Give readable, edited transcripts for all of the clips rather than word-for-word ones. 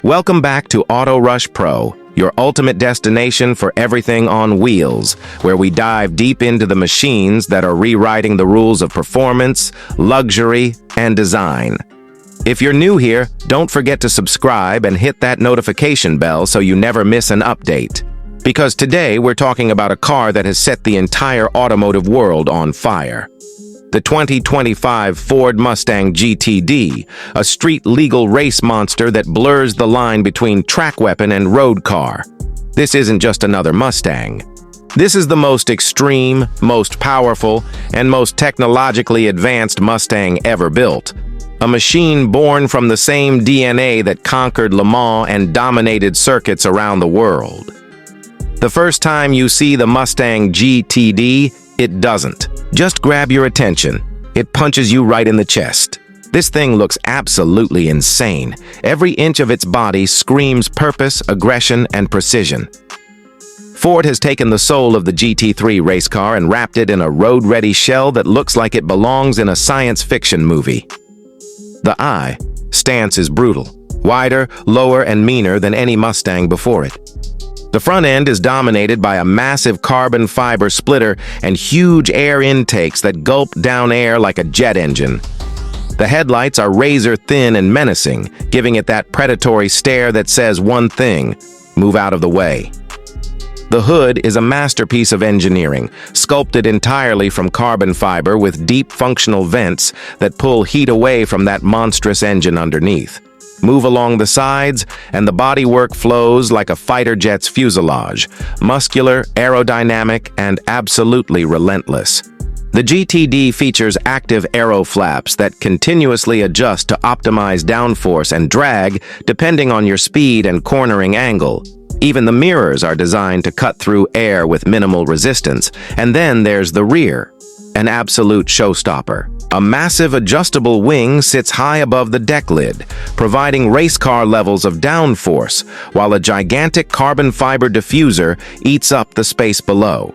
Welcome back to Auto Rush Pro, your ultimate destination for everything on wheels, where we dive deep into the machines that are rewriting the rules of performance, luxury, and design. If you're new here, don't forget to subscribe and hit that notification bell so you never miss an update. Because today we're talking about a car that has set the entire automotive world on fire. The 2025 Ford Mustang GTD, a street-legal race monster that blurs the line between track weapon and road car. This isn't just another Mustang. This is the most extreme, most powerful, and most technologically advanced Mustang ever built. A machine born from the same DNA that conquered Le Mans and dominated circuits around the world. The first time you see the Mustang GTD, it doesn't just grab your attention. It punches you right in the chest. This thing looks absolutely insane. Every inch of its body screams purpose, aggression, and precision. Ford has taken the soul of the GT3 race car and wrapped it in a road-ready shell that looks like it belongs in a science fiction movie. The I stance is brutal, wider, lower, and meaner than any Mustang before it. The front end is dominated by a massive carbon fiber splitter and huge air intakes that gulp down air like a jet engine. The headlights are razor-thin and menacing, giving it that predatory stare that says one thing: move out of the way. The hood is a masterpiece of engineering, sculpted entirely from carbon fiber with deep functional vents that pull heat away from that monstrous engine underneath. Move along the sides, and the bodywork flows like a fighter jet's fuselage, muscular, aerodynamic, and absolutely relentless. The GTD features active aero flaps that continuously adjust to optimize downforce and drag depending on your speed and cornering angle. Even the mirrors are designed to cut through air with minimal resistance. And then there's the rear, an absolute showstopper. A massive adjustable wing sits high above the deck lid, providing race car levels of downforce, while a gigantic carbon fiber diffuser eats up the space below.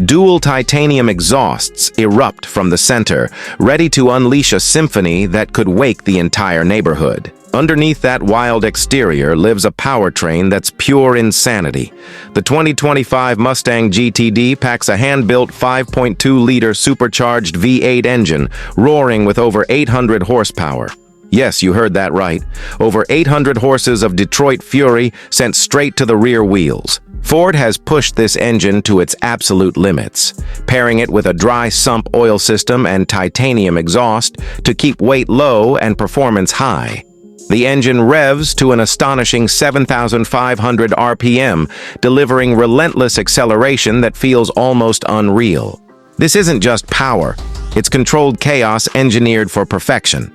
Dual titanium exhausts erupt from the center, ready to unleash a symphony that could wake the entire neighborhood. Underneath that wild exterior lives a powertrain that's pure insanity. The 2025 Mustang GTD packs a hand-built 5.2-liter supercharged V8 engine, roaring with over 800 horsepower. Yes, you heard that right. Over 800 horses of Detroit fury sent straight to the rear wheels. Ford has pushed this engine to its absolute limits, pairing it with a dry sump oil system and titanium exhaust to keep weight low and performance high. The engine revs to an astonishing 7,500 RPM, delivering relentless acceleration that feels almost unreal. This isn't just power, it's controlled chaos engineered for perfection.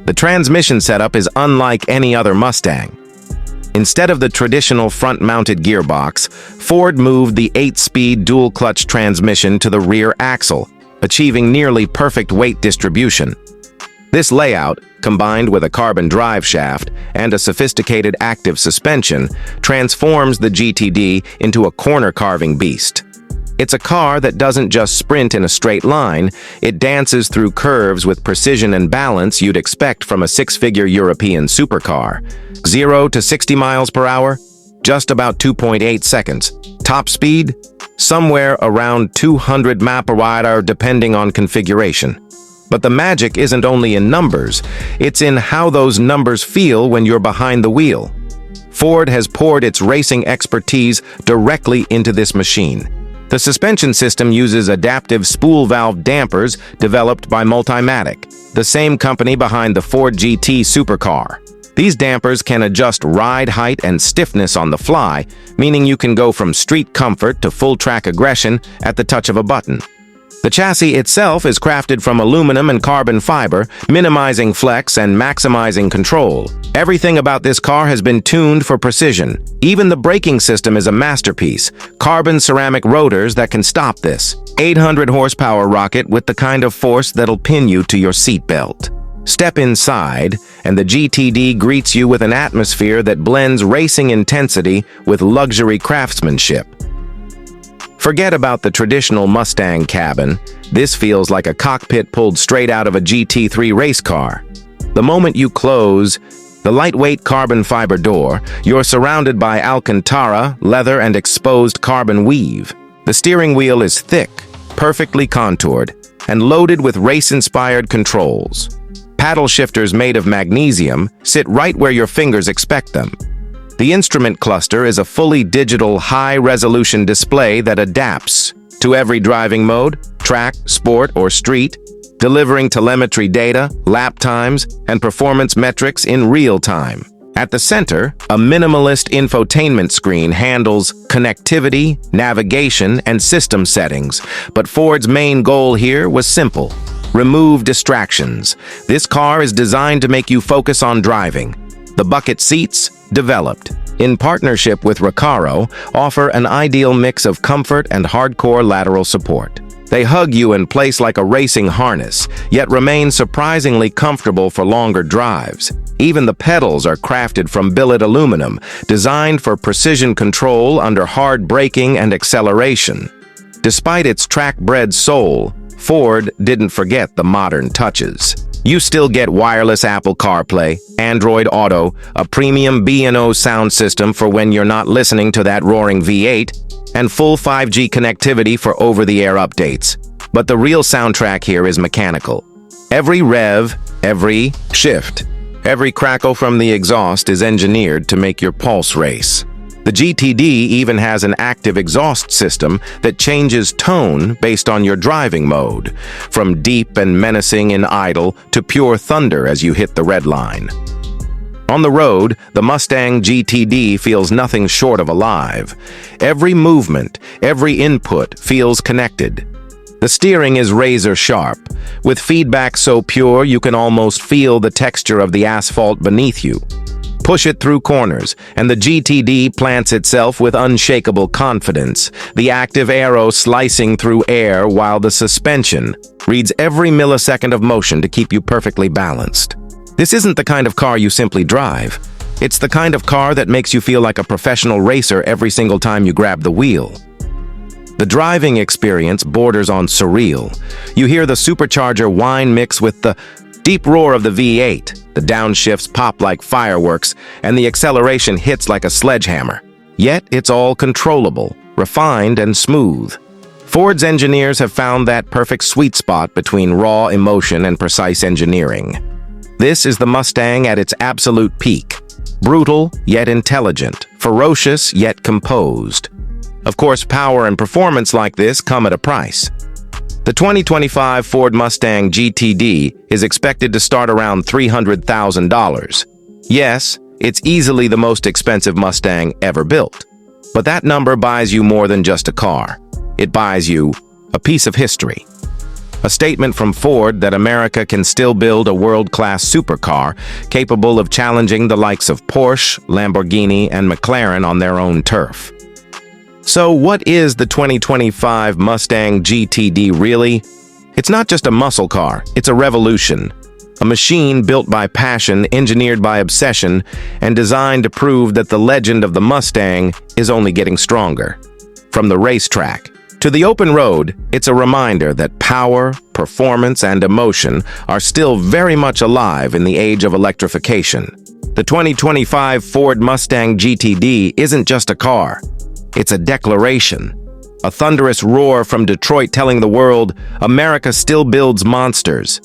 The transmission setup is unlike any other Mustang. Instead of the traditional front-mounted gearbox, Ford moved the 8-speed dual-clutch transmission to the rear axle, achieving nearly perfect weight distribution. This layout, combined with a carbon drive shaft and a sophisticated active suspension, transforms the GTD into a corner-carving beast. It's a car that doesn't just sprint in a straight line, it dances through curves with precision and balance you'd expect from a six-figure European supercar. 0 to 60 miles per hour? Just about 2.8 seconds. Top speed? Somewhere around 200 mph depending on configuration. But the magic isn't only in numbers, it's in how those numbers feel when you're behind the wheel. Ford has poured its racing expertise directly into this machine. The suspension system uses adaptive spool valve dampers developed by Multimatic, the same company behind the Ford GT Supercar. These dampers can adjust ride height and stiffness on the fly, meaning you can go from street comfort to full track aggression at the touch of a button. The chassis itself is crafted from aluminum and carbon fiber, minimizing flex and maximizing control. Everything about this car has been tuned for precision. Even the braking system is a masterpiece. Carbon ceramic rotors that can stop this 800 horsepower rocket with the kind of force that'll pin you to your seatbelt. Step inside, and the GTD greets you with an atmosphere that blends racing intensity with luxury craftsmanship. Forget about the traditional Mustang cabin. This feels like a cockpit pulled straight out of a GT3 race car. The moment you close, The lightweight carbon fiber door, you're surrounded by Alcantara, leather, and exposed carbon weave. The steering wheel is thick, perfectly contoured, and loaded with race-inspired controls. Paddle shifters made of magnesium sit right where your fingers expect them. The instrument cluster is a fully digital, high-resolution display that adapts to every driving mode, track, sport, or street, delivering telemetry data, lap times, and performance metrics in real time. At the center, a minimalist infotainment screen handles connectivity, navigation, and system settings, but Ford's main goal here was simple: remove distractions. This car is designed to make you focus on driving. The bucket seats, developed in partnership with Recaro, offer an ideal mix of comfort and hardcore lateral support. They hug you in place like a racing harness, yet remain surprisingly comfortable for longer drives. Even the pedals are crafted from billet aluminum, designed for precision control under hard braking and acceleration. Despite its track-bred soul, Ford didn't forget the modern touches. You still get wireless Apple CarPlay, Android Auto, a premium B&O sound system for when you're not listening to that roaring V8, and full 5G connectivity for over-the-air updates. But the real soundtrack here is mechanical. Every rev, every shift, every crackle from the exhaust is engineered to make your pulse race. The GTD even has an active exhaust system that changes tone based on your driving mode, from deep and menacing in idle to pure thunder as you hit the red line. On the road, the Mustang GTD feels nothing short of alive. Every movement, every input feels connected. The steering is razor sharp, with feedback so pure you can almost feel the texture of the asphalt beneath you. Push it through corners, and the GTD plants itself with unshakable confidence, the active aero slicing through air while the suspension reads every millisecond of motion to keep you perfectly balanced. This isn't the kind of car you simply drive. It's the kind of car that makes you feel like a professional racer every single time you grab the wheel. The driving experience borders on surreal. You hear the supercharger whine mix with the deep roar of the V8, the downshifts pop like fireworks, and the acceleration hits like a sledgehammer. Yet it's all controllable, refined, and smooth. Ford's engineers have found that perfect sweet spot between raw emotion and precise engineering. This is the Mustang at its absolute peak. Brutal, yet intelligent. Ferocious, yet composed. Of course, power and performance like this come at a price. The 2025 Ford Mustang GTD is expected to start around $300,000. Yes, it's easily the most expensive Mustang ever built. But that number buys you more than just a car. It buys you a piece of history. A statement from Ford that America can still build a world-class supercar capable of challenging the likes of Porsche, Lamborghini, and McLaren on their own turf. So what is the 2025 Mustang GTD really? It's not just a muscle car, it's a revolution. A machine built by passion, engineered by obsession, and designed to prove that the legend of the Mustang is only getting stronger. From the racetrack to the open road, it's a reminder that power, performance, and emotion are still very much alive in the age of electrification. The 2025 Ford Mustang GTD isn't just a car. It's a declaration, a thunderous roar from Detroit telling the world, America still builds monsters.